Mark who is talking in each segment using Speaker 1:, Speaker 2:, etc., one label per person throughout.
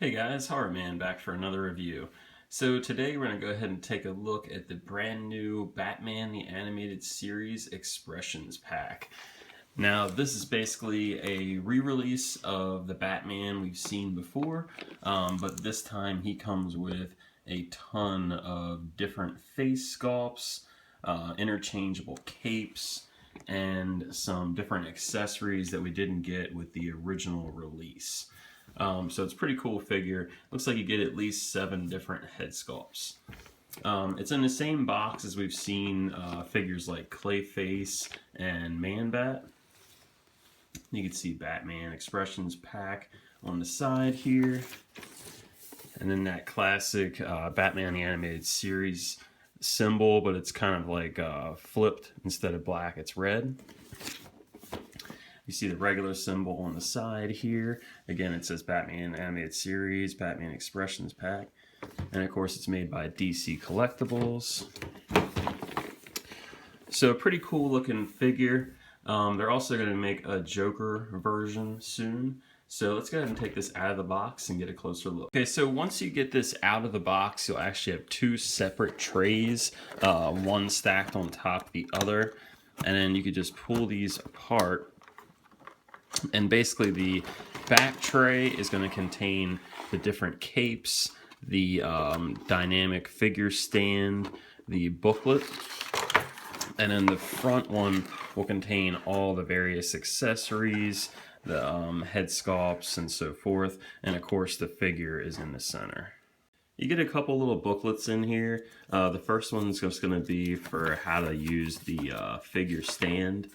Speaker 1: Hey guys, Horror Man back for another review. So today we're going to go ahead and take a look at the brand new Batman the Animated Series Expressions Pack. Now this is basically a re-release of the Batman we've seen before, but this time he comes with a ton of different face sculpts, interchangeable capes, and some different accessories that we didn't get with the original release. So it's a pretty cool figure. Looks like you get at least 7 different head sculpts. It's in the same box as we've seen figures like Clayface and Man-Bat. You can see Batman Expressions Pack on the side here. And then that classic Batman the Animated Series symbol, but it's kind of like flipped. Instead of black, it's red. You see the regular symbol on the side here. Again, it says Batman Animated Series, Batman Expressions Pack. And of course, it's made by DC Collectibles. So a pretty cool looking figure. They're also going to make a Joker version soon. So let's go ahead and take this out of the box and get a closer look. Okay, so once you get this out of the box, you'll actually have 2 separate trays, one stacked on top of the other. And then you could just pull these apart. And basically the back tray is going to contain the different capes, the dynamic figure stand, the booklet, and then the front one will contain all the various accessories, the head sculpts and so forth, and of course the figure is in the center. You get a couple little booklets in here. The first one's just going to be for how to use the figure stand.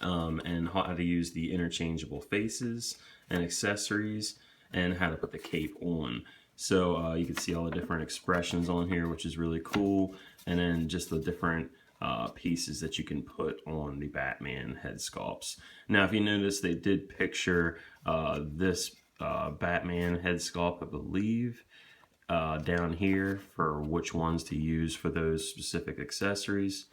Speaker 1: And how to use the interchangeable faces and accessories, and how to put the cape on. So you can see all the different expressions on here, which is really cool, and then just the different pieces that you can put on the Batman head sculpts. Now, if you notice, they did picture this Batman head sculpt, I believe, down here for which ones to use for those specific accessories.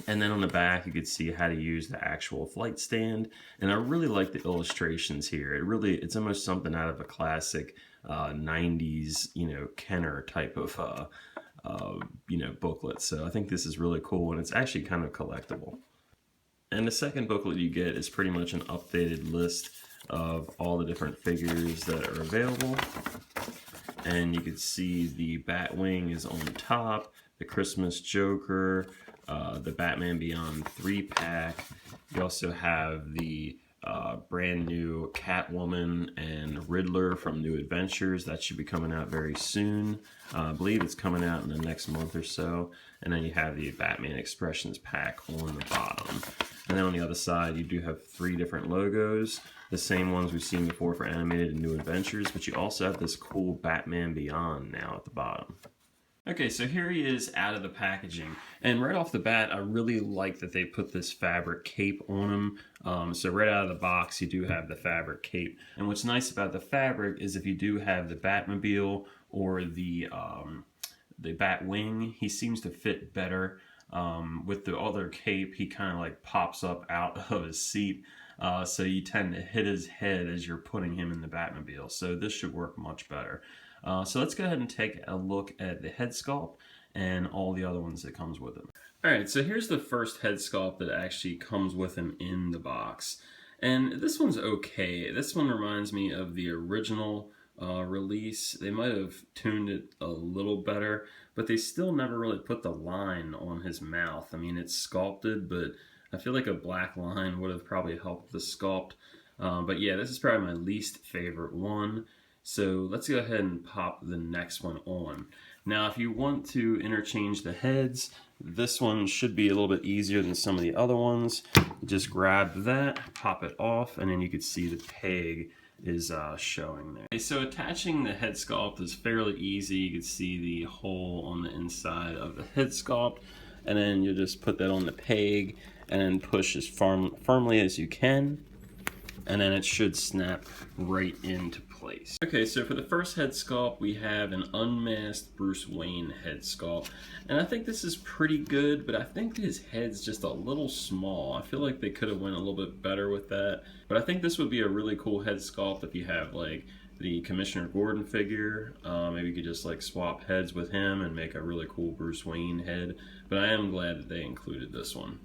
Speaker 1: And then on the back, you could see how to use the actual flight stand. And I really like the illustrations here. It's almost something out of a classic 90s, Kenner type of, booklet. So I think this is really cool, and it's actually kind of collectible. And the second booklet you get is pretty much an updated list of all the different figures that are available. And you can see the Batwing is on top, the Christmas Joker, the Batman Beyond 3-pack. You also have the brand new Catwoman and Riddler from New Adventures. That should be coming out very soon. I believe it's coming out in the next month or so. And then you have the Batman Expressions Pack on the bottom. And then on the other side, you do have 3 different logos. The same ones we've seen before for Animated and New Adventures. But you also have this cool Batman Beyond now at the bottom. Okay, so here he is out of the packaging, and right off the bat, I really like that they put this fabric cape on him. So right out of the box, you do have the fabric cape. And what's nice about the fabric is if you do have the Batmobile or the Batwing, he seems to fit better. With the other cape, he kind of like pops up out of his seat. So you tend to hit his head as you're putting him in the Batmobile. So this should work much better. So let's go ahead and take a look at the head sculpt and all the other ones that comes with him. Alright, so here's the first head sculpt that actually comes with him in the box. And this one's okay. This one reminds me of the original release. They might have tuned it a little better, but they still never really put the line on his mouth. I mean, it's sculpted, but I feel like a black line would have probably helped the sculpt. But yeah, this is probably my least favorite one. So let's go ahead and pop the next one on. Now, if you want to interchange the heads, this one should be a little bit easier than some of the other ones. Just grab that, pop it off, and then you can see the peg is showing there. Okay, so attaching the head sculpt is fairly easy. You can see the hole on the inside of the head sculpt, and then you just put that on the peg and then push as firmly as you can, and then it should snap right into place. Okay, so for the first head sculpt, we have an unmasked Bruce Wayne head sculpt. And I think this is pretty good, but I think his head's just a little small. I feel like they could have went a little bit better with that. But I think this would be a really cool head sculpt if you have like the Commissioner Gordon figure. Maybe you could just like swap heads with him and make a really cool Bruce Wayne head. But I am glad that they included this one.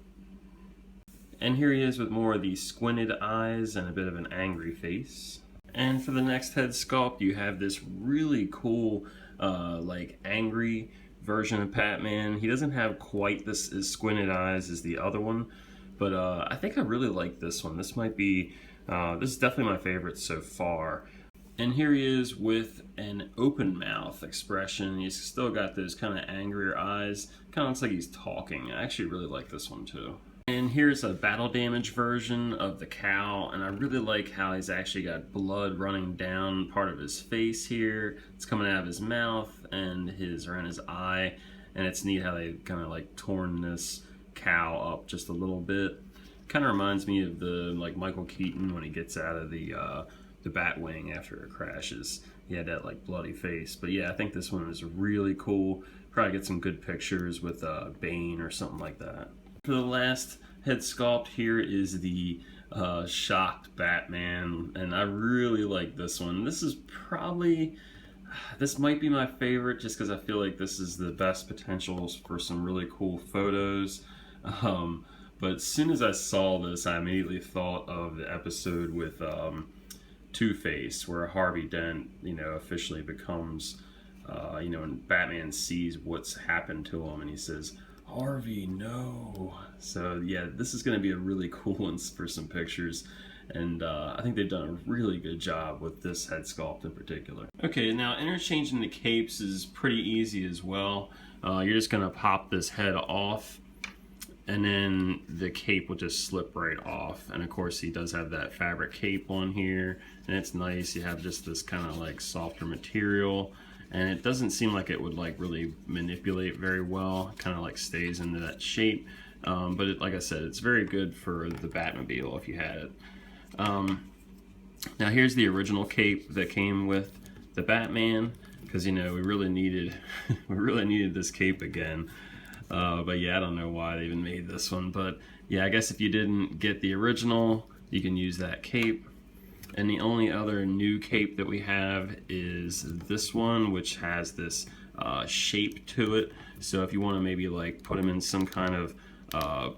Speaker 1: And here he is with more of the squinted eyes and a bit of an angry face. And for the next head sculpt, you have this really cool, like angry version of Batman. He doesn't have quite this as squinted eyes as the other one, but I think I really like this one. This might be, this is definitely my favorite so far. And here he is with an open mouth expression. He's still got those kind of angrier eyes. Kind of looks like he's talking. I actually really like this one too. And here's a battle damage version of the cow, and I really like how he's actually got blood running down part of his face here. It's coming out of his mouth and around his eye, and it's neat how they kind of like torn this cow up just a little bit. Kind of reminds me of the like Michael Keaton when he gets out of the Batwing after it crashes. He had that like bloody face. But yeah, I think this one is really cool. Probably get some good pictures with Bane or something like that. For the last head sculpt, here is the shocked Batman, and I really like this one. This might be my favorite just because I feel like this is the best potentials for some really cool photos. But as soon as I saw this, I immediately thought of the episode with Two-Face, where Harvey Dent, officially becomes, when Batman sees what's happened to him, and he says, "Harvey, no." So yeah, this is going to be a really cool one for some pictures, and I think they've done a really good job with this head sculpt in particular. Okay, now interchanging the capes is pretty easy as well. You're just going to pop this head off, and then the cape will just slip right off. And of course he does have that fabric cape on here, and it's nice. You have just this kind of like softer material, and it doesn't seem like it would like really manipulate very well. It kind of like stays into that shape, but like I said, it's very good for the Batmobile if you had it. Now here's the original cape that came with the Batman, because we really needed this cape again. But yeah, I don't know why they even made this one, but yeah, I guess if you didn't get the original, you can use that cape. And the only other new cape that we have is this one, which has this shape to it. So if you want to maybe like put him in some kind of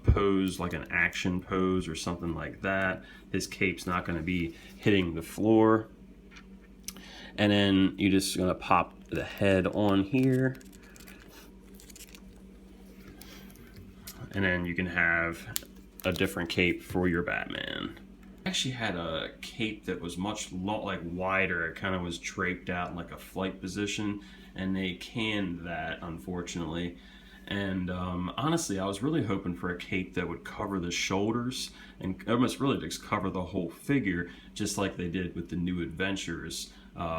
Speaker 1: pose, like an action pose or something like that, his cape's not going to be hitting the floor. And then you're just going to pop the head on here, and then you can have a different cape for your Batman. I actually had a cape that was much like wider. It kind of was draped out in like a flight position, and they canned that, unfortunately. And honestly, I was really hoping for a cape that would cover the shoulders and almost really just cover the whole figure, just like they did with the New Adventures,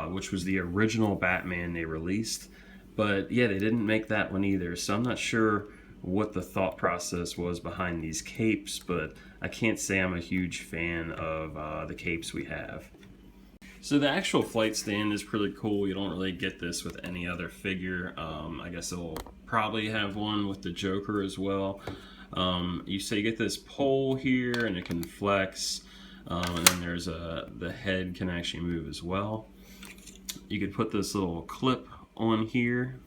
Speaker 1: which was the original Batman they released. But yeah, they didn't make that one either, so I'm not sure what the thought process was behind these capes, but I can't say I'm a huge fan of the capes we have. So the actual flight stand is pretty cool. You don't really get this with any other figure. I guess it'll probably have one with the Joker as well. You get this pole here, and it can flex, and then there's the head can actually move as well. You could put this little clip on here,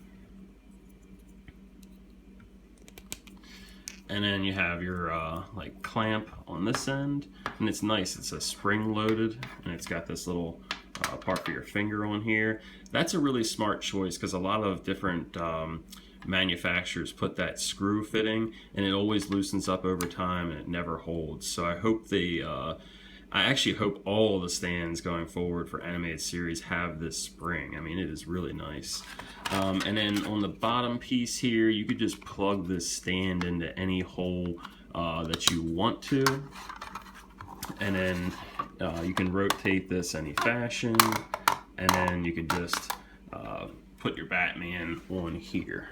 Speaker 1: and then you have your like clamp on this end, and it's nice. It's a spring loaded, and it's got this little part for your finger on here. That's a really smart choice, because a lot of different manufacturers put that screw fitting, and it always loosens up over time and it never holds. So I hope I actually hope all the stands going forward for animated series have this spring. I mean, it is really nice. And then on the bottom piece here, you could just plug this stand into any hole that you want to. And then you can rotate this any fashion. And then you could just put your Batman on here.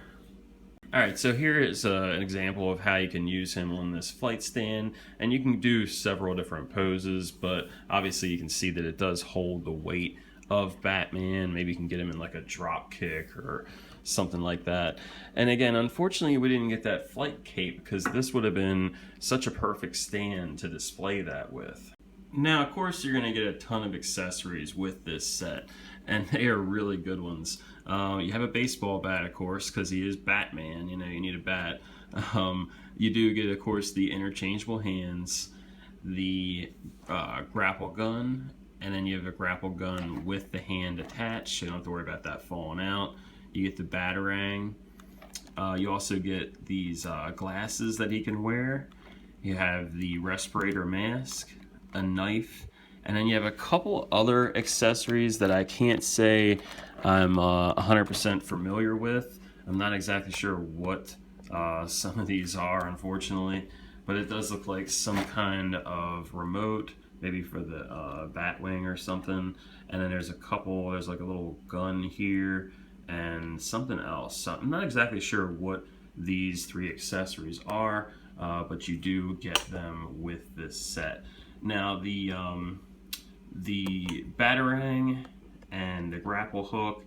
Speaker 1: Alright, so here is an example of how you can use him on this flight stand, and you can do several different poses, but obviously you can see that it does hold the weight of Batman. Maybe you can get him in like a drop kick or something like that. And again, unfortunately we didn't get that flight cape, because this would have been such a perfect stand to display that with. Now, of course, you're going to get a ton of accessories with this set, and they are really good ones. You have a baseball bat, of course, because he is Batman. You know, you need a bat. You do get, of course, the interchangeable hands, the grapple gun, and then you have a grapple gun with the hand attached, so you don't have to worry about that falling out. You get the Batarang. You also get these glasses that he can wear. You have the respirator mask, a knife, and then you have a couple other accessories that I can't say I'm 100% familiar with. I'm not exactly sure what some of these are, unfortunately, but it does look like some kind of remote, maybe for the Batwing or something. And then there's like a little gun here and something else. So I'm not exactly sure what these three accessories are, but you do get them with this set. Now the Batarang and the grapple hook,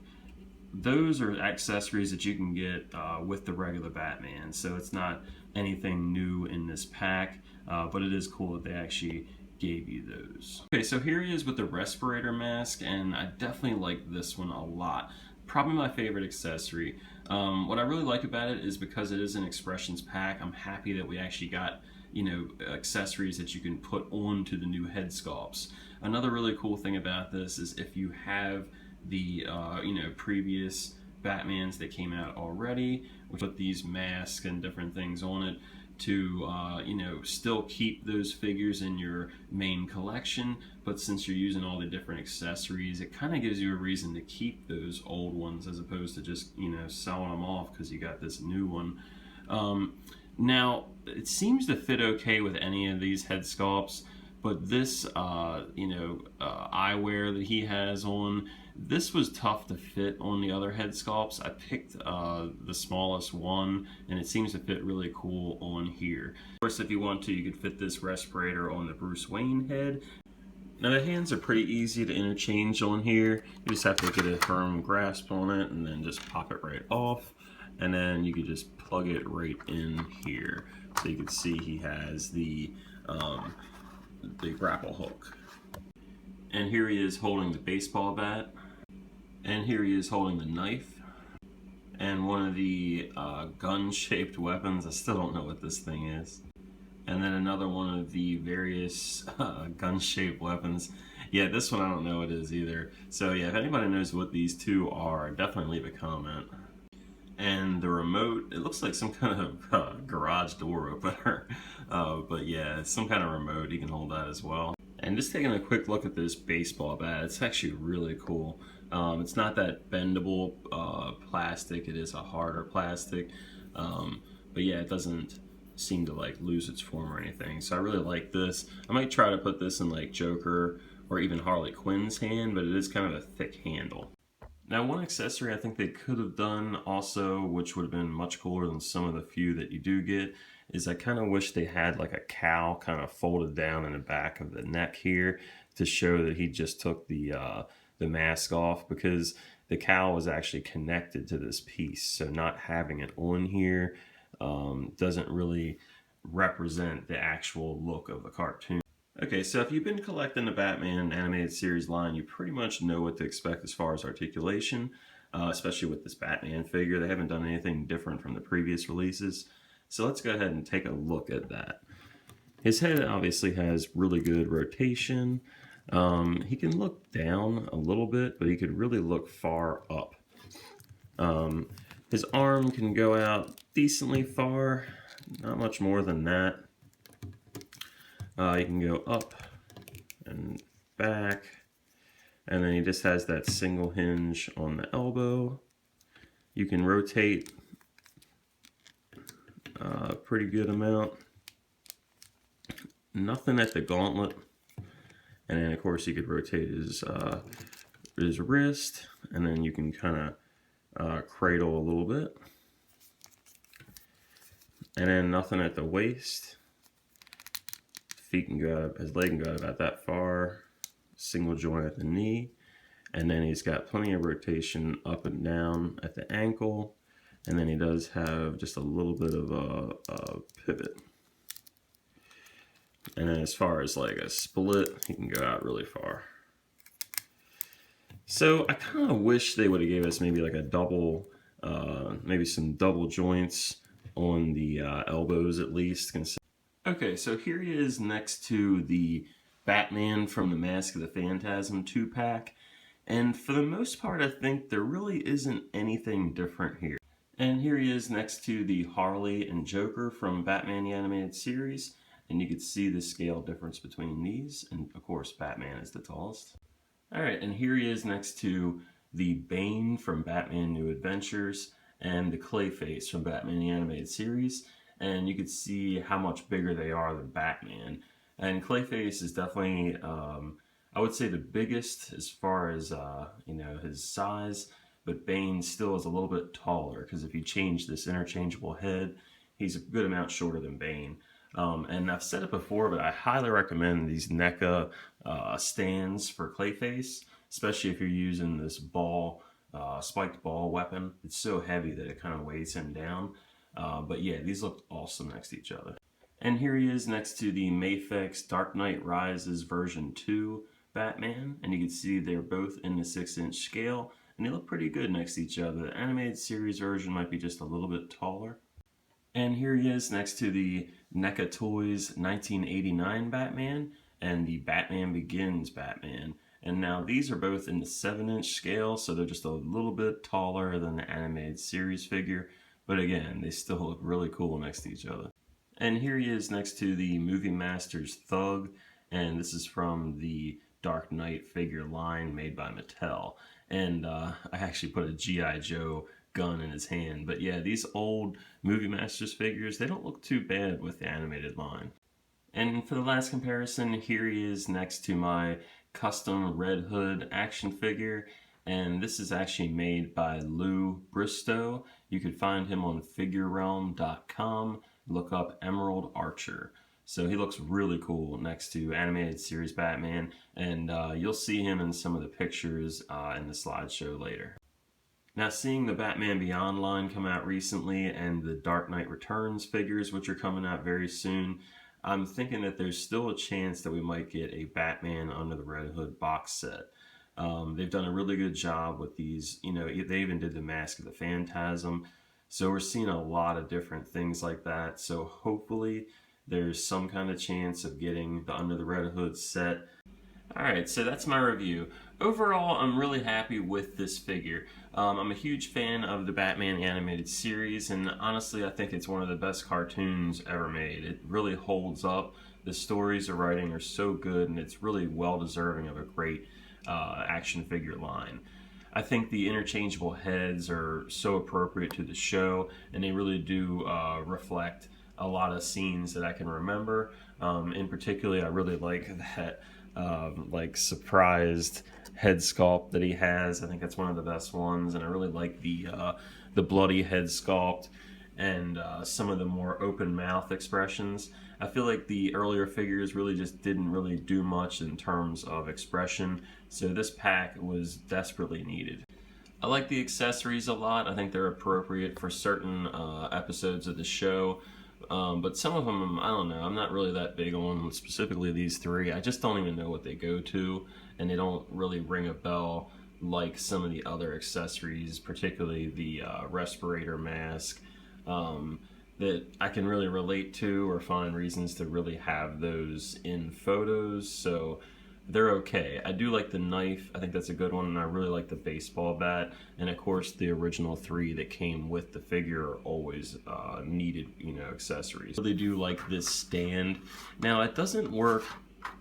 Speaker 1: those are accessories that you can get with the regular Batman, so it's not anything new in this pack, but it is cool that they actually gave you those. Okay, so here he is with the respirator mask, and I definitely like this one a lot. Probably my favorite accessory. What I really like about it is because it is an expressions pack, I'm happy that we actually got, you know, accessories that you can put onto the new head sculpts. Another really cool thing about this is if you have the you know, previous Batmans that came out already, we put these masks and different things on it to you know, still keep those figures in your main collection, but since you're using all the different accessories, it kind of gives you a reason to keep those old ones as opposed to just, you know, selling them off because you got this new one. Now, it seems to fit okay with any of these head sculpts, but this, you know, eyewear that he has on, this was tough to fit on the other head sculpts. I picked the smallest one, and it seems to fit really cool on here. Of course, if you want to, you could fit this respirator on the Bruce Wayne head. Now the hands are pretty easy to interchange on here. You just have to get a firm grasp on it and then just pop it right off. And then you can just plug it right in here. So you can see he has the grapple hook. And here he is holding the baseball bat. And here he is holding the knife. And one of the gun-shaped weapons. I still don't know what this thing is. And then another one of the various gun-shaped weapons. Yeah, this one I don't know what it is either. So yeah, if anybody knows what these two are, definitely leave a comment. And the remote, it looks like some kind of garage door opener. But yeah, it's some kind of remote. You can hold that as well. And just taking a quick look at this baseball bat, it's actually really cool. It's not that bendable plastic, it is a harder plastic. But yeah, it doesn't seem to like lose its form or anything. So I really like this. I might try to put this in like Joker or even Harley Quinn's hand, but it is kind of a thick handle. Now, one accessory I think they could have done also, which would have been much cooler than some of the few that you do get, is I kind of wish they had like a cowl kind of folded down in the back of the neck here to show that he just took the mask off, because the cowl was actually connected to this piece. So not having it on here doesn't really represent the actual look of the cartoon. Okay, so if you've been collecting the Batman animated series line, you pretty much know what to expect as far as articulation, especially with this Batman figure. They haven't done anything different from the previous releases. So let's go ahead and take a look at that. His head obviously has really good rotation. He can look down a little bit, but he could really look far up. His arm can go out decently far, not much more than that. You can go up and back, and then he just has that single hinge on the elbow. You can rotate a pretty good amount. Nothing at the gauntlet. And then of course you could rotate his wrist, and then you can kind of cradle a little bit. And then nothing at the waist. Feet can go out, his leg can go out about that far. Single joint at the knee. And then he's got plenty of rotation up and down at the ankle. And then he does have just a little bit of a pivot. And then as far as like a split, he can go out really far. So I kind of wish they would have gave us maybe like a double, maybe some double joints on the elbows at least. Okay, so here he is next to the Batman from the Mask of the Phantasm 2-pack. And for the most part, I think there really isn't anything different here. And here he is next to the Harley and Joker from Batman the Animated Series. And you can see the scale difference between these. And of course, Batman is the tallest. Alright, and here he is next to the Bane from Batman New Adventures and the Clayface from Batman the Animated Series. And you can see how much bigger they are than Batman. And Clayface is definitely, I would say, the biggest as far as you know, his size, but Bane still is a little bit taller because if you change this interchangeable head, he's a good amount shorter than Bane. And I've said it before, but I highly recommend these NECA stands for Clayface, especially if you're using this ball, spiked ball weapon. It's so heavy that it kind of weighs him down. But yeah, these look awesome next to each other. And here he is next to the Mafex Dark Knight Rises version 2 Batman. And you can see they're both in the 6-inch scale, and they look pretty good next to each other. The animated series version might be just a little bit taller. And here he is next to the NECA Toys 1989 Batman and the Batman Begins Batman. And now these are both in the 7-inch scale, so they're just a little bit taller than the animated series figure. But again, they still look really cool next to each other. And here he is next to the Movie Masters Thug, and this is from the Dark Knight figure line made by Mattel. And I actually put a G.I. Joe gun in his hand. But yeah, these old Movie Masters figures, they don't look too bad with the animated line. And for the last comparison, here he is next to my custom Red Hood action figure. And this is actually made by Lou Bristow. You could find him on figurerealm.com. Look up Emerald Archer. So he looks really cool next to animated series Batman, and you'll see him in some of the pictures in the slideshow later. Now, seeing the Batman Beyond line come out recently and the Dark Knight Returns figures, which are coming out very soon, I'm thinking that there's still a chance that we might get a Batman Under the Red Hood box set. They've done a really good job with these, you know, they even did the Mask of the Phantasm. So we're seeing a lot of different things like that. So hopefully there's some kind of chance of getting the Under the Red Hood set. Alright, so that's my review. Overall, I'm really happy with this figure. I'm a huge fan of the Batman animated series, and honestly, I think it's one of the best cartoons ever made. It really holds up. The stories the writing are so good, and it's really well deserving of a great action figure line. I think the interchangeable heads are so appropriate to the show, and they really do reflect a lot of scenes that I can remember. In particular, I really like that like surprised head sculpt that he has. I think that's one of the best ones, and I really like the bloody head sculpt and some of the more open mouth expressions. I feel like the earlier figures really just didn't really do much in terms of expression, so this pack was desperately needed. I like the accessories a lot. I think they're appropriate for certain episodes of the show. But some of them, I don't know, I'm not really that big on, specifically these three. I just don't even know what they go to, and they don't really ring a bell like some of the other accessories, particularly the respirator mask, that I can really relate to or find reasons to really have those in photos. So they're okay. I do like the knife. I think that's a good one, and I really like the baseball bat. And of course, the original three that came with the figure are always needed, you know, accessories. I really do like this stand. Now, it doesn't work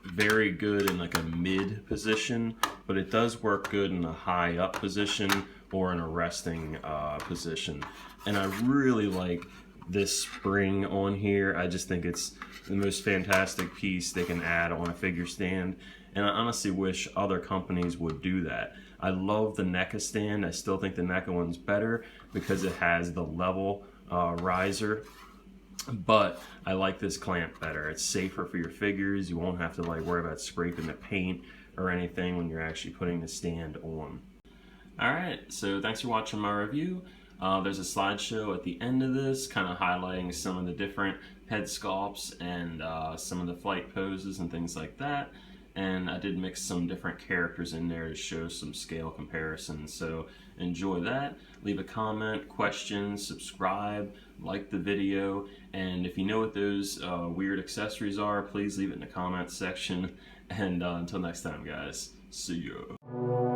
Speaker 1: very good in like a mid position, but it does work good in a high up position or in a resting position. And I really like this spring on here. I just think it's the most fantastic piece they can add on a figure stand. And I honestly wish other companies would do that. I love the NECA stand. I still think the NECA one's better because it has the level riser. But I like this clamp better. It's safer for your figures. You won't have to like worry about scraping the paint or anything when you're actually putting the stand on. Alright, so thanks for watching my review. There's a slideshow at the end of this kind of highlighting some of the different head sculpts and some of the flight poses and things like that. And I did mix some different characters in there to show some scale comparisons. So enjoy that. Leave a comment, questions, subscribe, like the video, and if you know what those weird accessories are, please leave it in the comments section. And until next time, guys, see ya.